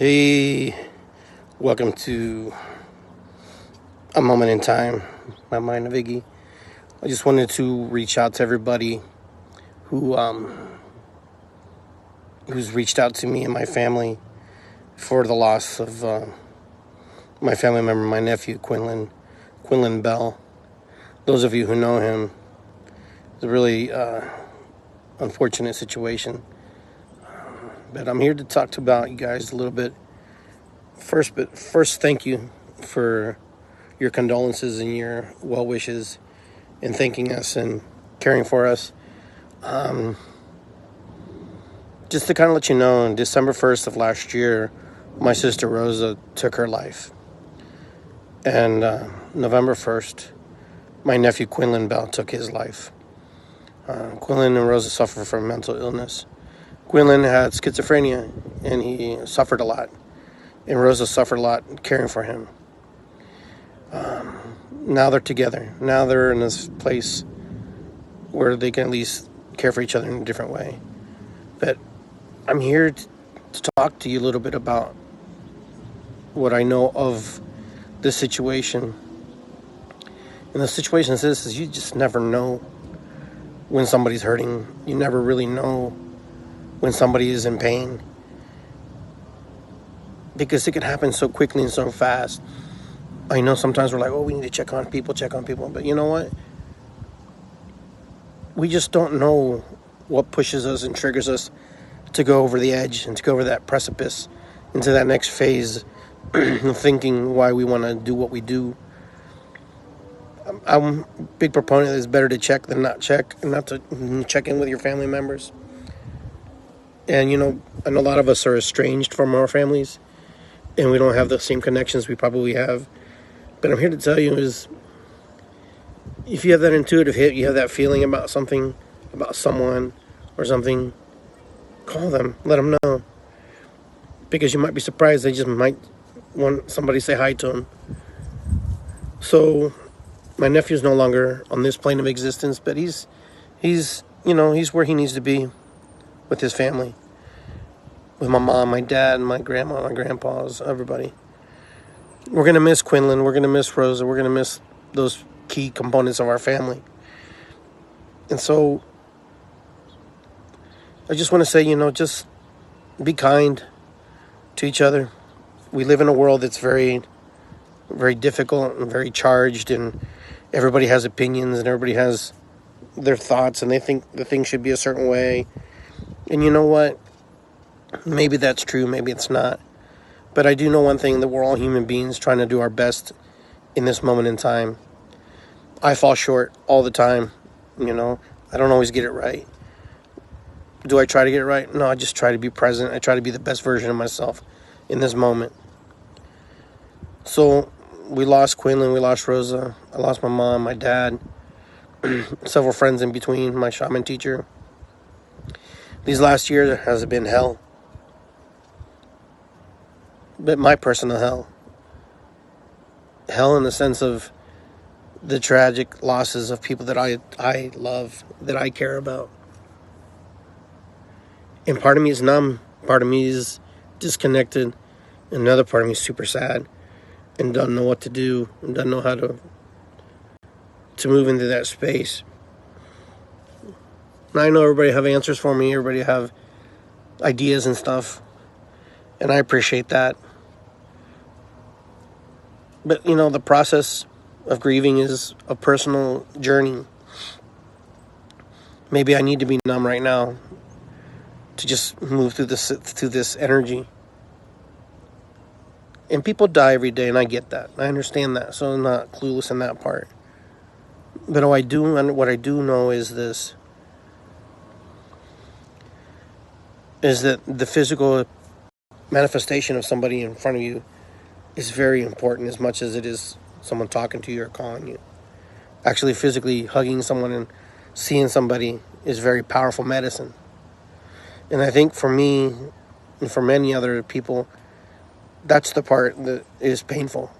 Hey, welcome to A Moment in Time, my Mind of Iggy. I just wanted to reach out to everybody who's reached out to me and my family for the loss of my family member, my nephew, Quinlan Bell. Those of you who know him, it's a really unfortunate situation. But I'm here to talk about you guys a little bit. First, thank you for your condolences and your well wishes and thanking us and caring for us. Just to kind of let you know, on December 1st of last year, my sister Rosa took her life. And November 1st, my nephew Quinlan Bell took his life. Quinlan and Rosa suffered from mental illness. Quinlan had schizophrenia, and he suffered a lot. And Rosa suffered a lot caring for him. Now they're together. Now they're in this place where they can at least care for each other in a different way. But I'm here to talk to you a little bit about what I know of this situation. And the situation is this, is you just never know when somebody's hurting. You never really know when somebody is in pain, because it can happen so quickly and so fast. I know sometimes we're like, oh, we need to check on people, but you know what? We just don't know what pushes us and triggers us to go over the edge and to go over that precipice into that next phase of thinking why we want to do what we do. I'm a big proponent that it's better to check than not check, and not to check in with your family members. And, I know a lot of us are estranged from our families, and we don't have the same connections we probably have. But I'm here to tell you is, if you have that intuitive hit, you have that feeling about something, about someone or something, call them, let them know. Because you might be surprised, they just might want somebody to say hi to them. So, my nephew's no longer on this plane of existence, but he's where he needs to be with his family. With my mom, my dad, my grandma, my grandpas, everybody. We're going to miss Quinlan. We're going to miss Rosa. We're going to miss those key components of our family. And so, I just want to say, just be kind to each other. We live in a world that's very, very difficult and very charged, and everybody has opinions and everybody has their thoughts, and they think the thing should be a certain way. And you know what? Maybe that's true, maybe it's not. But I do know one thing, that we're all human beings trying to do our best in this moment in time. I fall short all the time, I don't always get it right. Do I try to get it right? No, I just try to be present. I try to be the best version of myself in this moment. So, we lost Quinlan, we lost Rosa, I lost my mom, my dad, several friends in between, my shaman teacher. These last years has been hell. But my personal hell. Hell in the sense of the tragic losses of people that I love, that I care about. And part of me is numb. Part of me is disconnected. Another part of me is super sad and doesn't know what to do and doesn't know how to move into that space. And I know everybody have answers for me. Everybody have ideas and stuff. And I appreciate that. But, the process of grieving is a personal journey. Maybe I need to be numb right now to just move through this energy. And people die every day, and I get that. I understand that, so I'm not clueless in that part. But what I do know is this, is that the physical manifestation of somebody in front of you is very important, as much as it is someone talking to you or calling you. Actually, physically hugging someone and seeing somebody is very powerful medicine. And I think for me, and for many other people, that's the part that is painful.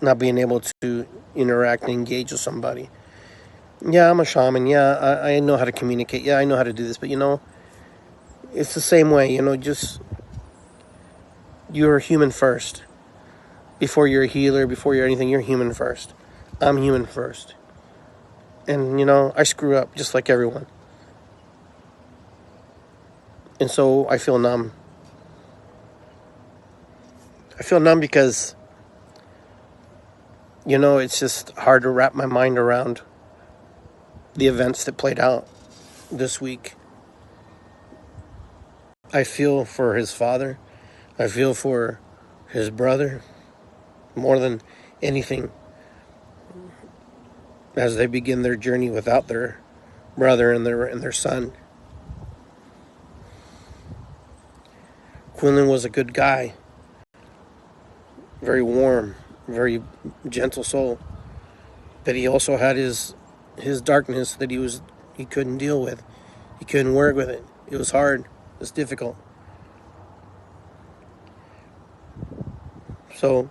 Not being able to interact and engage with somebody. Yeah, I'm a shaman. Yeah, I know how to communicate. Yeah, I know how to do this. But, it's the same way, just you're human first. Before you're a healer, before you're anything, you're human first. I'm human first. And, I screw up just like everyone. And so I feel numb. I feel numb because, it's just hard to wrap my mind around the events that played out this week. I feel for his father. I feel for his brother more than anything as they begin their journey without their brother and their son. Quinlan was a good guy, very warm, very gentle soul, but he also had his darkness that he couldn't deal with. He couldn't work with it. It was hard. It was difficult. So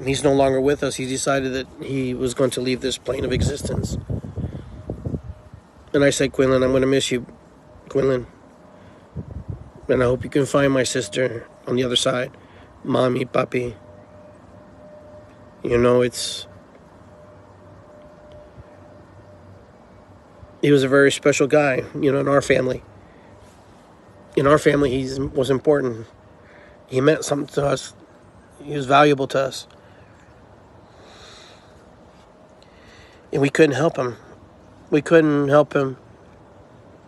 he's no longer with us. He decided that he was going to leave this plane of existence. And I said, Quinlan, I'm going to miss you, Quinlan. And I hope you can find my sister on the other side. Mommy, papi. He was a very special guy, in our family. In our family, he was important. He meant something to us. He was valuable to us. And we couldn't help him. We couldn't help him.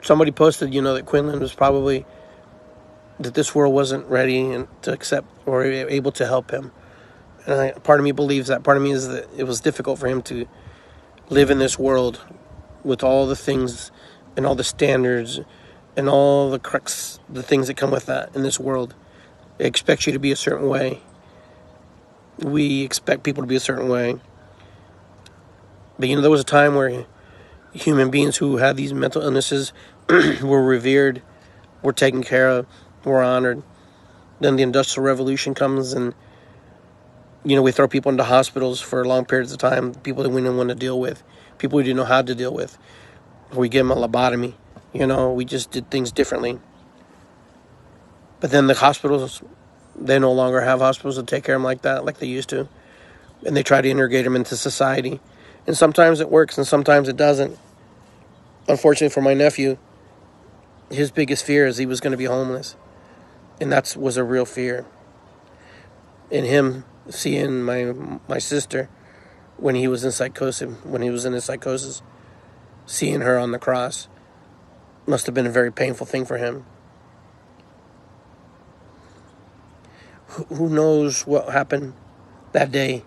Somebody posted, that Quinlan was probably, that this world wasn't ready to accept or able to help him. And part of me believes that. Part of me is that it was difficult for him to live in this world with all the things and all the standards and all the crux, the things that come with that in this world. It expects you to be a certain way. We expect people to be a certain way. But there was a time where human beings who had these mental illnesses were revered, were taken care of, were honored. Then the Industrial Revolution comes and, we throw people into hospitals for long periods of time, people that we didn't want to deal with, people we didn't know how to deal with. We give them a lobotomy. We just did things differently. But then the hospitals, they no longer have hospitals to take care of them like that, like they used to. And they try to integrate them into society. And sometimes it works and sometimes it doesn't. Unfortunately for my nephew, his biggest fear is he was going to be homeless. And that was a real fear. And him seeing my sister when he was in his psychosis, seeing her on the cross must have been a very painful thing for him. Who knows what happened that day?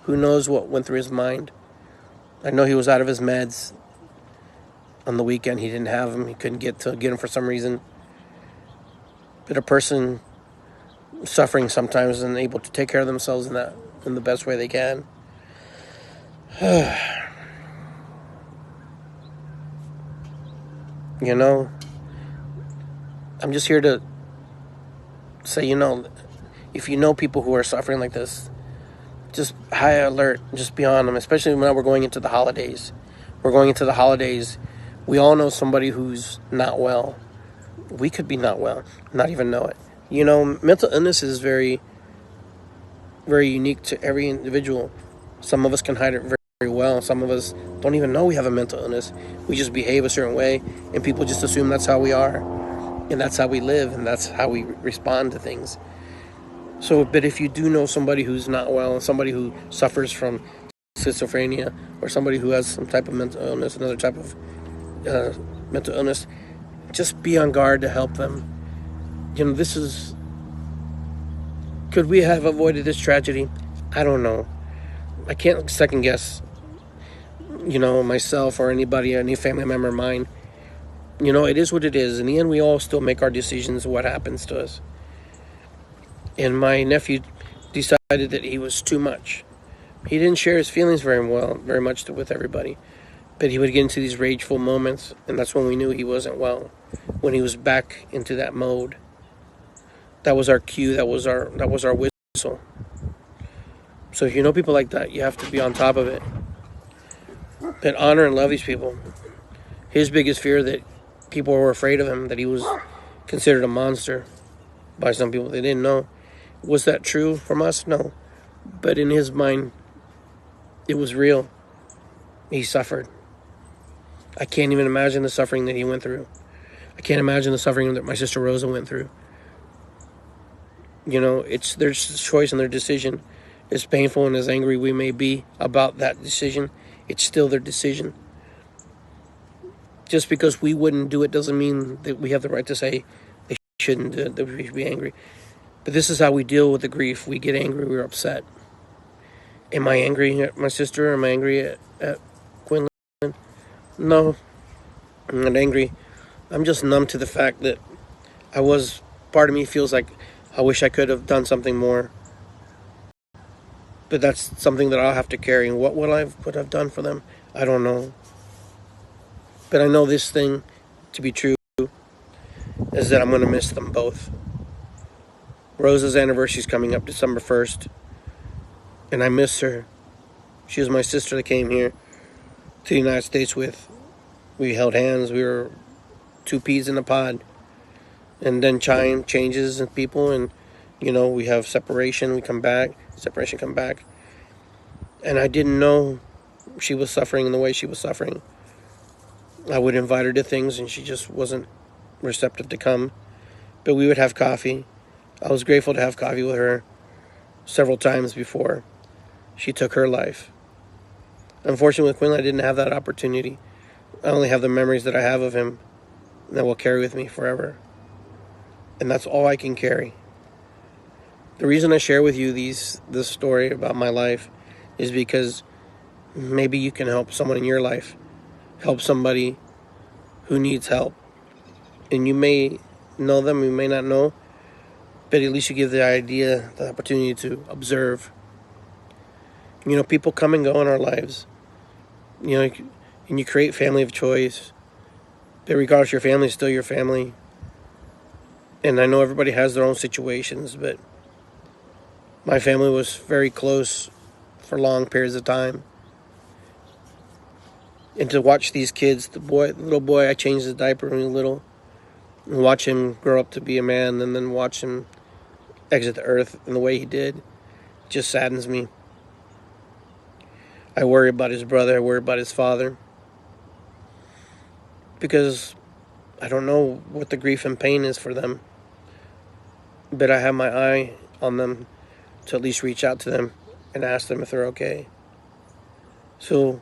Who knows what went through his mind? I know he was out of his meds. On the weekend, he didn't have them. He couldn't get them for some reason. But a person suffering sometimes isn't able to take care of themselves in the best way they can. I'm just here to say, if you know people who are suffering like this, just high alert, just be on them, especially now we're going into the holidays. We all know somebody who's not well. We could be not well, not even know it. Mental illness is very, very unique to every individual. Some of us can hide it very, very well. Some of us don't even know we have a mental illness. We just behave a certain way, and people just assume that's how we are, and that's how we live, and that's how we respond to things. So, but if you do know somebody who's not well, somebody who suffers from schizophrenia, or somebody who has some type of mental illness, another type of mental illness, just be on guard to help them. Could we have avoided this tragedy? I don't know. I can't second guess, myself or anybody, any family member of mine. It is what it is. In the end, we all still make our decisions of what happens to us. And my nephew decided that he was too much. He didn't share his feelings very much with everybody. But he would get into these rageful moments, and that's when we knew he wasn't well. When he was back into that mode. That was our cue, that was our whistle. So if you know people like that, you have to be on top of it. But honor and love these people. His biggest fear that people were afraid of him, that he was considered a monster. by some people. They didn't know. Was that true from us? No. But in his mind, it was real. He suffered. I can't even imagine the suffering that he went through. I can't imagine the suffering that my sister Rosa went through. It's their choice and their decision. As painful and as angry we may be about that decision, it's still their decision. Just because we wouldn't do it doesn't mean that we have the right to say they shouldn't do it, that we should be angry. But this is how we deal with the grief. We get angry, we're upset. Am I angry at my sister? Am I angry at Quinlan? No, I'm not angry. I'm just numb to the fact that part of me feels like I wish I could have done something more. But that's something that I'll have to carry. And what would I've done for them? I don't know. But I know this thing to be true is that I'm going to miss them both. Rosa's anniversary is coming up December 1st. And I miss her. She was my sister that came here to the United States with. We held hands. We were two peas in a pod. And then time changes and people, and we have separation. We come back. Separation, come back. And I didn't know she was suffering in the way she was suffering. I would invite her to things, and she just wasn't receptive to come. But we would have coffee. I was grateful to have coffee with her several times before she took her life. Unfortunately, with Quinlan, I didn't have that opportunity. I only have the memories that I have of him that will carry with me forever. And that's all I can carry. The reason I share with you this story about my life is because maybe you can help someone in your life, help somebody who needs help. And you may know them, you may not know, but at least you give the opportunity to observe. People come and go in our lives. And you create family of choice. But regardless, your family is still your family. And I know everybody has their own situations, but my family was very close for long periods of time. And to watch these kids, the little boy, I changed his diaper when he was little, and watch him grow up to be a man, and then watch him exit the earth in the way he did, just saddens me. I worry about his brother, I worry about his father, because I don't know what the grief and pain is for them. But I have my eye on them to at least reach out to them and ask them if they're okay. So,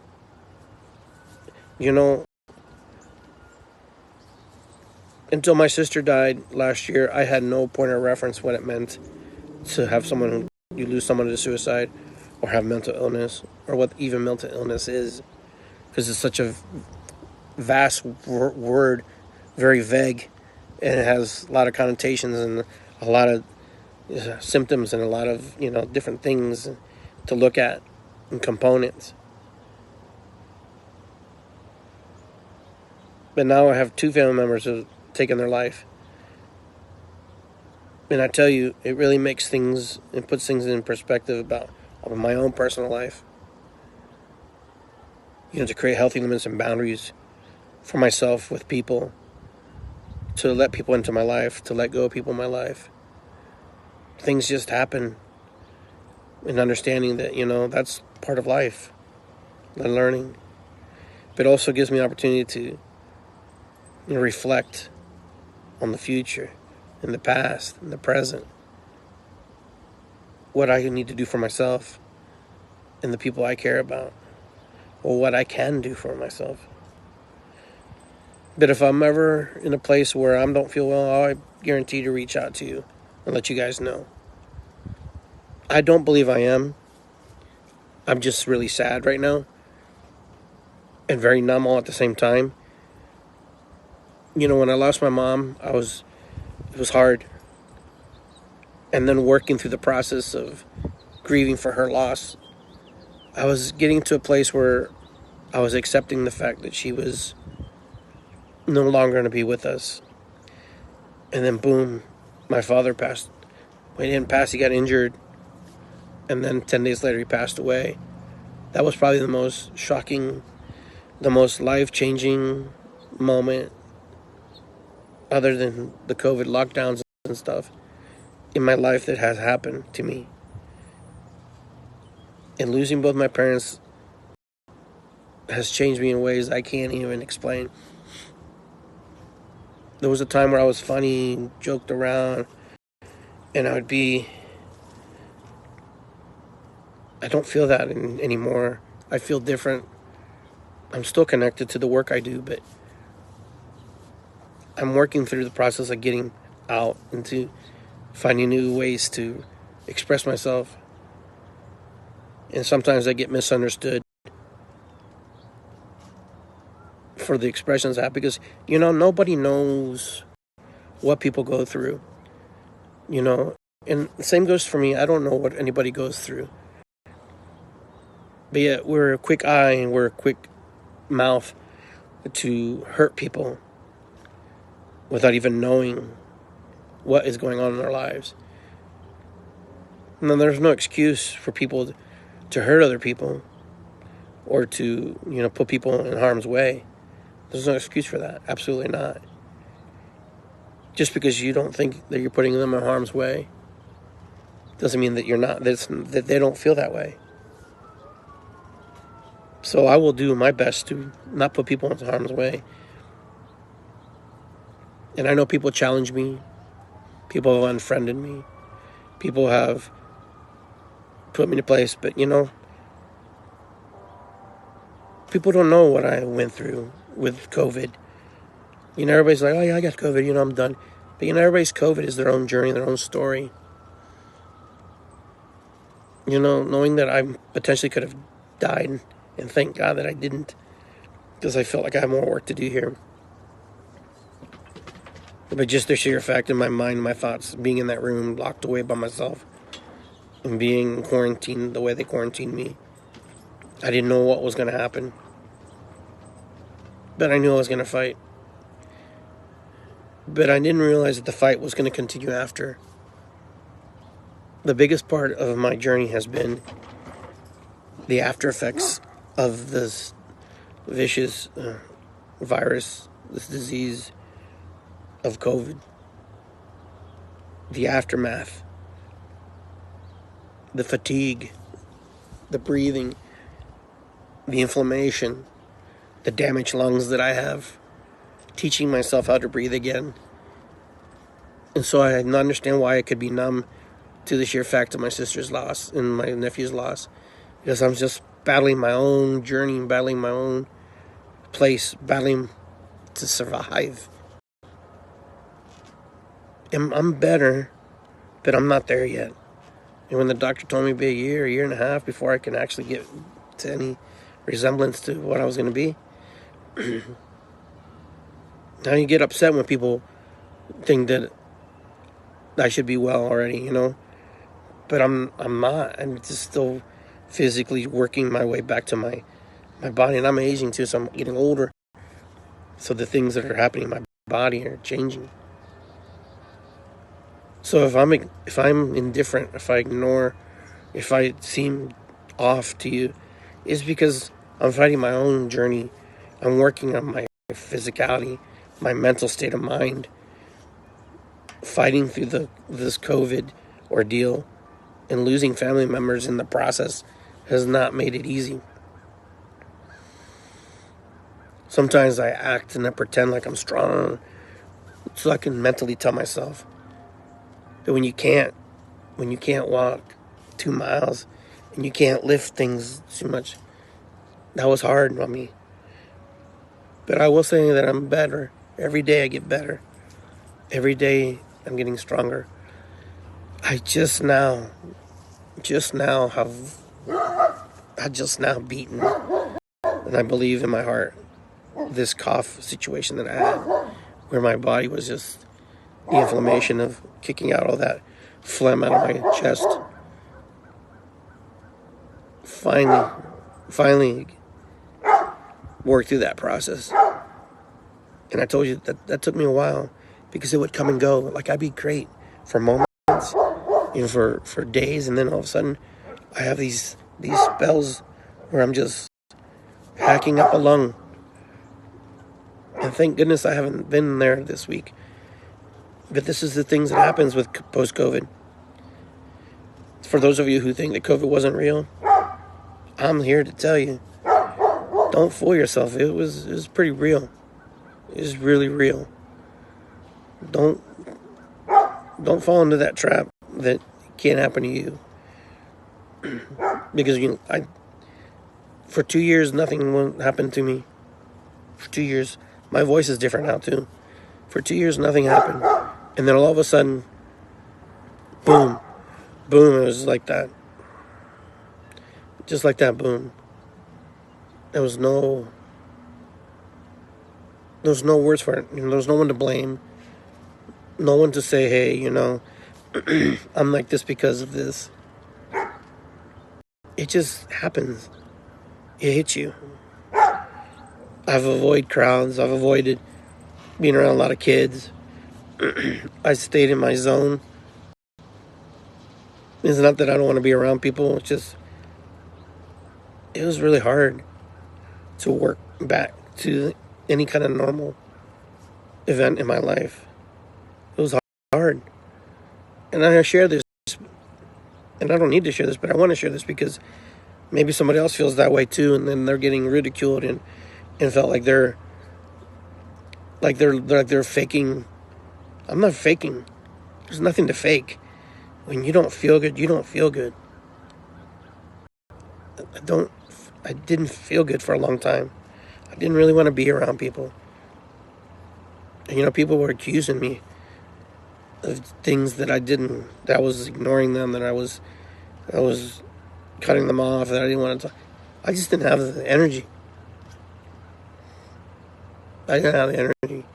until my sister died last year, I had no point of reference what it meant to have you lose someone to suicide or have mental illness, or what even mental illness is. Because it's such a vast word, very vague, and it has a lot of connotations and a lot of symptoms and a lot of different things to look at and components. But now I have two family members who have taken their life, and I tell you, it really makes things and puts things in perspective about my own personal life. To create healthy limits and boundaries for myself with people, to let people into my life, to let go of people in my life. Things just happen, and understanding that, that's part of life, and learning. But it also gives me an opportunity to reflect on the future, and the past, and the present. What I need to do for myself, and the people I care about, or what I can do for myself. But if I'm ever in a place where I don't feel well, I guarantee to reach out to you and let you guys know. I don't believe I am. I'm just really sad right now, and very numb all at the same time. When I lost my mom, it was hard. And then working through the process of grieving for her loss, I was getting to a place where I was accepting the fact that she was no longer going to be with us. And then boom, my father passed. Well, he didn't pass, he got injured. And then 10 days later, he passed away. That was probably the most shocking, the most life-changing moment, other than the COVID lockdowns and stuff. in my life that has happened to me. And losing both my parents has changed me in ways I can't even explain. There was a time where I was funny, joked around, and I don't feel that anymore. I feel different. I'm still connected to the work I do, but I'm working through the process of getting out into finding new ways to express myself. And sometimes I get misunderstood for the expressions I have because, nobody knows what people go through, And the same goes for me. I don't know what anybody goes through. But yet we're a quick eye and we're a quick mouth to hurt people without even knowing what is going on in their lives. And then there's no excuse for people to hurt other people or to, put people in harm's way. There's no excuse for that. Absolutely not. Just because you don't think that you're putting them in harm's way doesn't mean that you're not, that they don't feel that way. So I will do my best to not put people in harm's way. And I know people challenge me. People have unfriended me. People have put me in a place. But, people don't know what I went through with COVID. Everybody's like, oh, yeah, I got COVID. I'm done. But, everybody's COVID is their own journey, their own story. Knowing that I potentially could have died, and thank God that I didn't, because I felt like I have more work to do here. But just the sheer fact in my mind, my thoughts, being in that room, locked away by myself, and being quarantined the way they quarantined me, I didn't know what was going to happen. But I knew I was going to fight. But I didn't realize that the fight was going to continue after. The biggest part of my journey has been the after effects of this vicious virus, this disease of COVID. The aftermath, the fatigue, the breathing, the inflammation, the damaged lungs that I have, teaching myself how to breathe again. And so I didn't understand why I could be numb to the sheer fact of my sister's loss and my nephew's loss. Because I'm just battling my own journey, battling my own place, battling to survive. And I'm better, but I'm not there yet. And when the doctor told me it'd be a year and a half before I can actually get to any resemblance to what I was going to be, now you get upset when people think that I should be well already, But I'm not. I'm just still physically working my way back to my body. And I'm aging too, so I'm getting older. So the things that are happening in my body are changing. So if I'm indifferent, if I ignore, if I seem off to you, it's because I'm fighting my own journey. I'm working on my physicality, my mental state of mind, fighting through this COVID ordeal, and losing family members in the process has not made it easy. Sometimes I act and I pretend like I'm strong so I can mentally tell myself. But when you can't walk 2 miles and you can't lift things too much, that was hard on me. But I will say that I'm better. Every day I get better. Every day I'm getting stronger. I just now beaten, and I believe in my heart, this cough situation that I had, where my body was just the inflammation of kicking out all that phlegm out of my chest. Finally worked through that process. And I told you that took me a while, because it would come and go. Like, I'd be great for moments, for days, and then all of a sudden I have these spells where I'm just hacking up a lung. And thank goodness I haven't been there this week. But this is the things that happens with post-COVID. For those of you who think that COVID wasn't real, I'm here to tell you, don't fool yourself. It was pretty real. It was really real. Don't fall into that trap that can't happen to you. Because for 2 years nothing won't happen to me. For 2 years, my voice is different now too. For 2 years nothing happened, and then all of a sudden, boom, boom. It was like that, just like that. Boom. There was no words for it. There was no one to blame. No one to say, hey, I'm like this because of this. It just happens. It hits you. I've avoided crowds. I've avoided being around a lot of kids. I stayed in my zone. It's not that I don't want to be around people. It's just, it was really hard to work back to any kind of normal event in my life. It was hard. And I share this, and I don't need to share this, but I want to share this because maybe somebody else feels that way too, and then they're getting ridiculed and felt like they're faking. I'm not faking. There's nothing to fake. When you don't feel good, you don't feel good. I didn't feel good for a long time. I didn't really want to be around people. And, people were accusing me of things that I didn't, that I was ignoring them, that I was cutting them off, that I didn't want to talk. I just didn't have the energy. I didn't have the energy.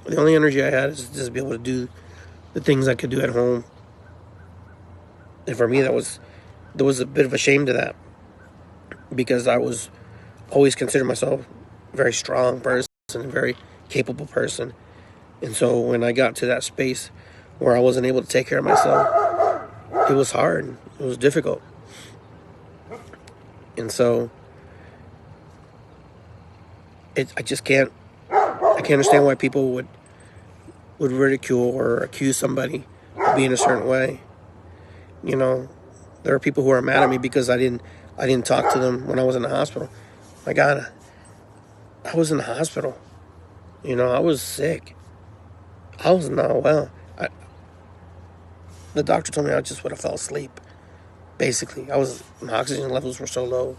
The only energy I had is just be able to do the things I could do at home. And for me, there was a bit of a shame to that, because I was always considered myself a very strong person, a very capable person. And so when I got to that space where I wasn't able to take care of myself, it was hard. It was difficult. And so I can't understand why people would ridicule or accuse somebody of being a certain way. There are people who are mad at me because I didn't talk to them when I was in the hospital. My God, I was in the hospital. I was sick. I was not well. The doctor told me I just would have fell asleep. Basically, my oxygen levels were so low.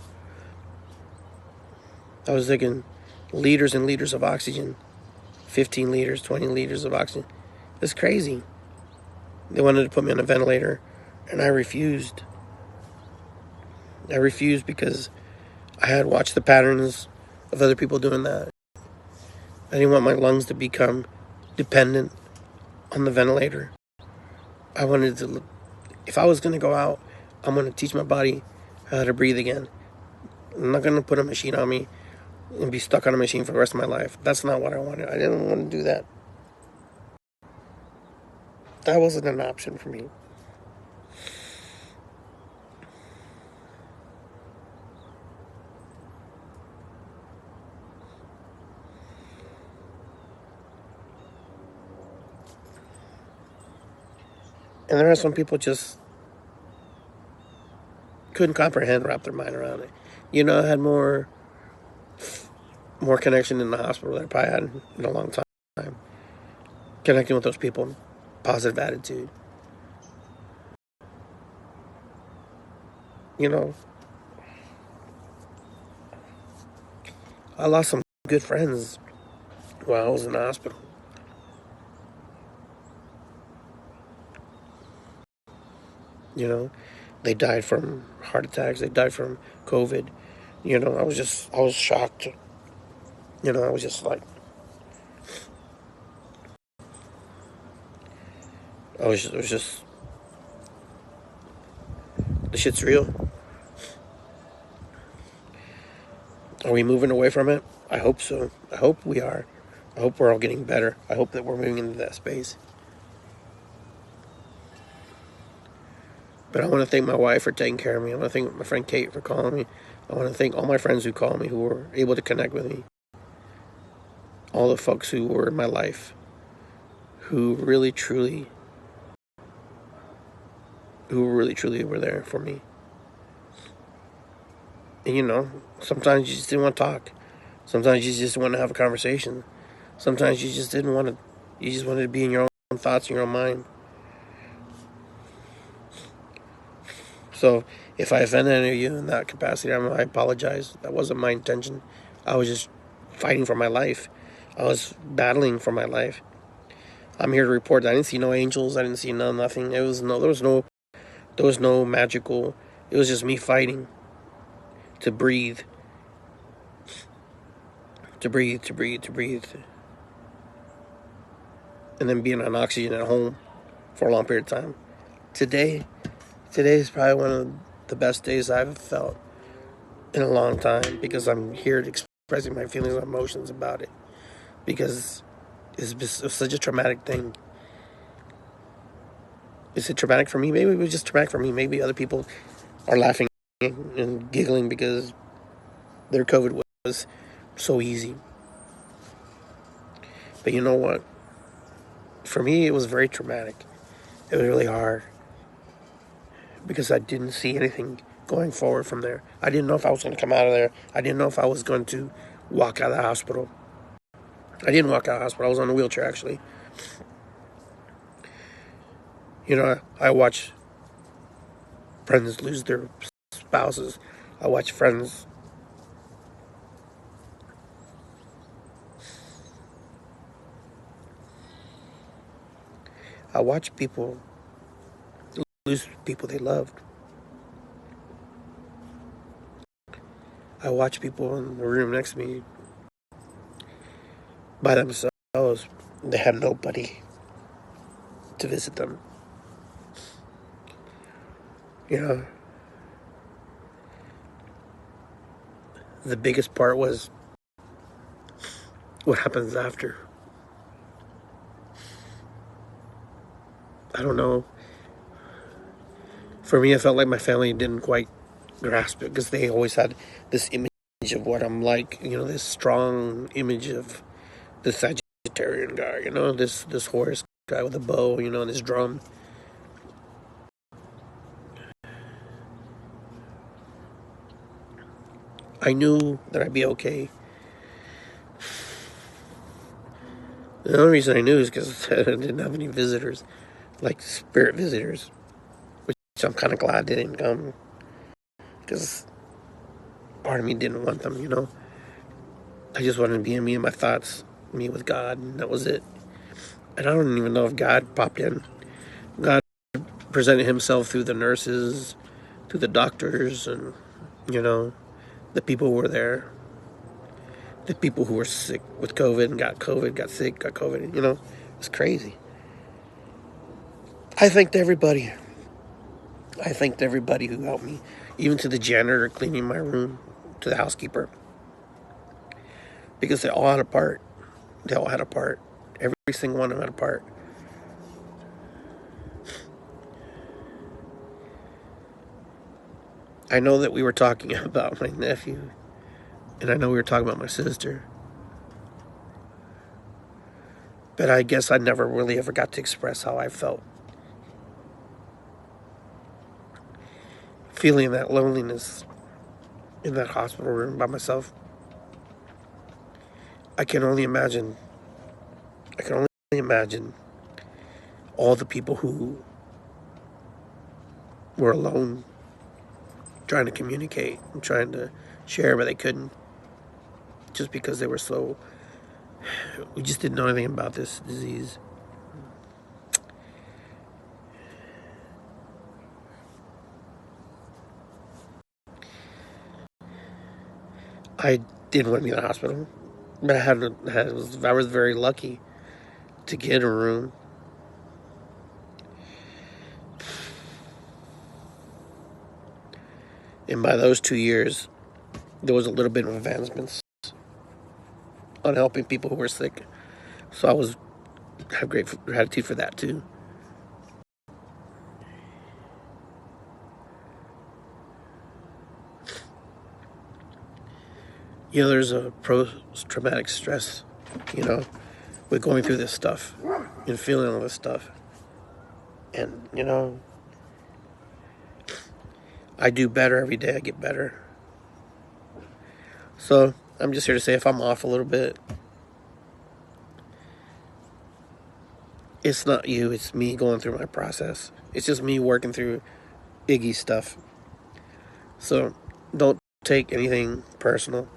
I was taking liters and liters of oxygen, 15 liters, 20 liters of oxygen. It's crazy. They wanted to put me on a ventilator, and I refused. I refused because I had watched the patterns of other people doing that. I didn't want my lungs to become dependent on the ventilator. I wanted to, if I was going to go out, I'm going to teach my body how to breathe again. I'm not going to put a machine on me and be stuck on a machine for the rest of my life. That's not what I wanted. I didn't want to do that. That wasn't an option for me. And there are some people just couldn't wrap their mind around it. I had more connection in the hospital than I probably had in a long time. Connecting with those people, positive attitude. I lost some good friends while I was in the hospital. They died from heart attacks. They died from COVID. I was shocked. I was just like, it was just, the shit's real. Are we moving away from it? I hope so. I hope we are. I hope we're all getting better. I hope that we're moving into that space. But I want to thank my wife for taking care of me. I want to thank my friend Kate for calling me. I want to thank all my friends who called me, who were able to connect with me. All the folks who were in my life, who really, truly who really truly were there for me. And sometimes you just didn't want to talk. Sometimes you just want to have a conversation. Sometimes you just didn't want to. You just wanted to be in your own thoughts, in your own mind. So if I offended any of you in that capacity, I apologize. That wasn't my intention. I was just fighting for my life. I was battling for my life. I'm here to report that I didn't see no angels. I didn't see nothing. There was no magical. It was just me fighting to breathe, to breathe, to breathe, to breathe, and then being on oxygen at home for a long period of time. Today is probably one of the best days I've felt in a long time, because I'm here expressing my feelings and emotions about it, because it's such a traumatic thing. Is it traumatic for me? Maybe it was just traumatic for me. Maybe other people are laughing and giggling because their COVID was so easy. But you know what? For me, it was very traumatic. It was really hard, because I didn't see anything going forward from there. I didn't know if I was going to come out of there. I didn't know if I was going to walk out of the hospital. I didn't walk out of the hospital. I was on a wheelchair, actually. I watch friends lose their spouses. I watch friends people lose people they loved. I watch people in the room next to me by themselves. They had nobody to visit them. The biggest part was what happens after. I don't know. For me, I felt like my family didn't quite grasp it, because they always had this image of what I'm like. This strong image of the Sagittarian guy. This Horus guy with a bow. And this drum. I knew that I'd be okay. The only reason I knew is because I didn't have any visitors, like spirit visitors, which I'm kind of glad they didn't come, because part of me didn't want them. I just wanted to be in me and my thoughts, me with God, and that was it. And I don't even know if God popped in. God presented himself through the nurses, through the doctors, and, the people who were there. The people who were sick with COVID and got COVID, got sick, got COVID. It's crazy. I thanked everybody. I thanked everybody who helped me, even to the janitor cleaning my room, to the housekeeper, because they all had a part. They all had a part. Every single one of them had a part. I know that we were talking about my nephew, and I know we were talking about my sister, but I guess I never really ever got to express how I felt. Feeling that loneliness in that hospital room by myself. I can only imagine all the people who were alone, trying to communicate and trying to share, but they couldn't, just because we just didn't know anything about this disease. I didn't want to be in the hospital, but I was very lucky to get a room. And by those 2 years, there was a little bit of advancements on helping people who were sick. So I have great gratitude for that too. There's a post-traumatic stress, with going through this stuff and feeling all this stuff. And, I do better every day. I get better. So I'm just here to say if I'm off a little bit, it's not you. It's me going through my process. It's just me working through Iggy stuff. So don't take anything personal.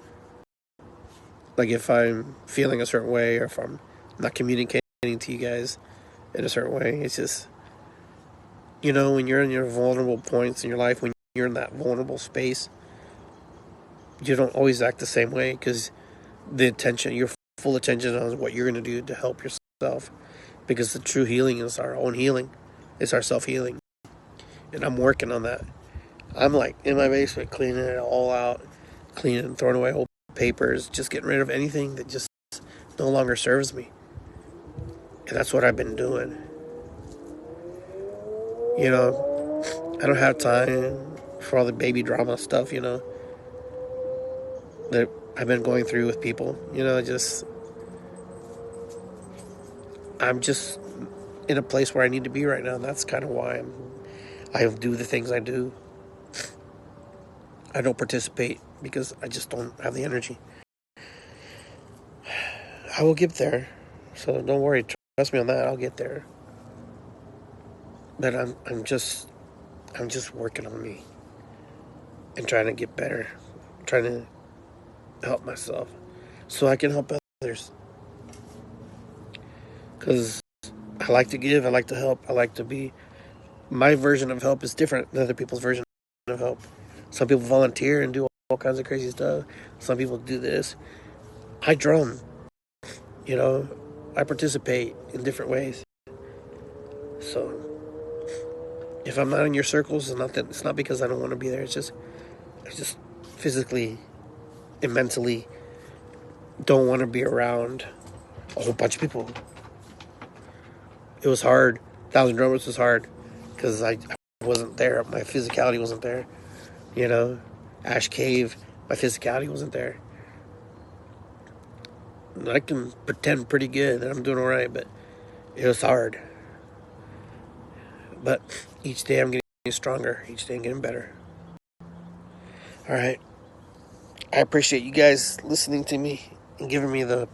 Like if I'm feeling a certain way or if I'm not communicating to you guys in a certain way, it's just, when you're in your vulnerable points in your life, when you're in that vulnerable space, you don't always act the same way because your full attention on what you're going to do to help yourself. Because the true healing is our own healing. It's our self-healing. And I'm working on that. I'm like in my basement cleaning it all out, cleaning and throwing away old papers, just getting rid of anything that just no longer serves me. And that's what I've been doing. I don't have time for all the baby drama stuff, that I've been going through with people. I'm just in a place where I need to be right now. And that's kind of why I do the things I do. I don't participate because I just don't have the energy. I will get there. So don't worry. Trust me on that. I'll get there. But I'm just working on me and trying to get better. Trying to help myself so I can help others. Because I like to give. I like to help. I like to be. My version of help is different than other people's version of help. Some people volunteer and do all kinds of crazy stuff. Some people do this. I drum. I participate in different ways. So if I'm not in your circles, it's not because I don't want to be there. I just physically and mentally don't want to be around a whole bunch of people. It was hard. Thousand Drummers was hard because I wasn't there. My physicality wasn't there. Ash Cave, my physicality wasn't there. And I can pretend pretty good that I'm doing all right, but it was hard. But each day I'm getting stronger. Each day I'm getting better. All right. I appreciate you guys listening to me and giving me the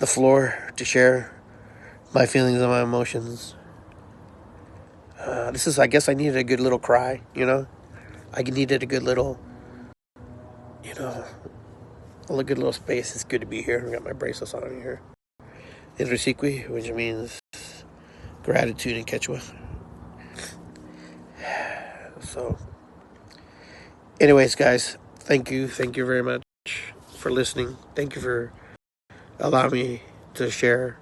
floor to share my feelings and my emotions. I guess I needed a good little cry, I needed a good little, a good little space. It's good to be here. I got my bracelets on here. Indrasikwi, which means gratitude in Quechua. So, anyways, guys, thank you. Thank you very much for listening. Thank you for allowing me to share.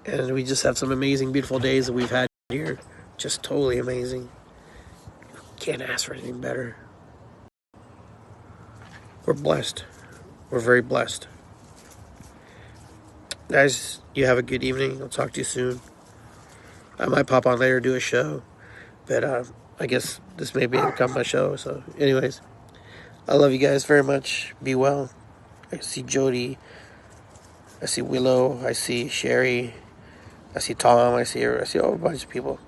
And we just have some amazing, beautiful days that we've had here. Just totally amazing. Can't ask for anything better. We're blessed. We're very blessed. Guys, you have a good evening. I'll talk to you soon. I might pop on later, do a show. But I guess this may become my show. So anyways, I love you guys very much. Be well. I see Jody. I see Willow. I see Sherry. I see Tom. I see a whole bunch of people.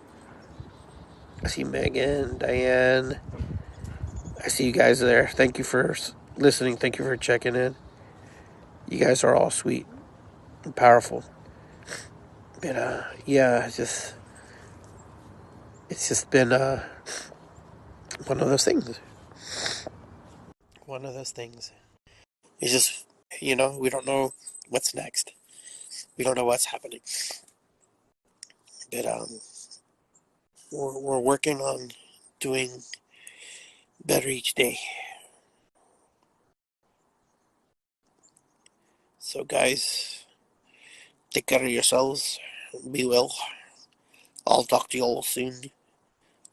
I see Megan, Diane. I see you guys there. Thank you for listening. Thank you for checking in. You guys are all sweet and powerful. But yeah, it's just been one of those things. One of those things. It's just, we don't know what's next. We don't know what's happening. But we're working on doing better each day. So guys, take care of yourselves. Be well. I'll talk to you all soon.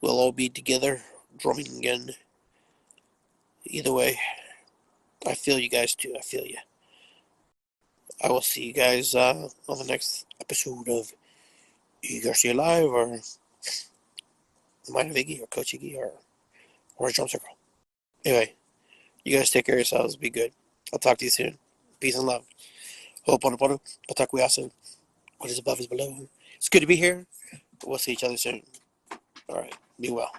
We'll all be together, drumming again. Either way, I feel you guys too. I feel you. I will see you guys on the next episode of Iggy Garcia Live or Mind of Iggy or Coach Iggy or Drum Circle. Anyway, you guys take care of yourselves. Be good. I'll talk to you soon. Peace and love. Ho'oponopono. Patakuyasu. What is above is below. It's good to be here. We'll see each other soon. All right. Be well.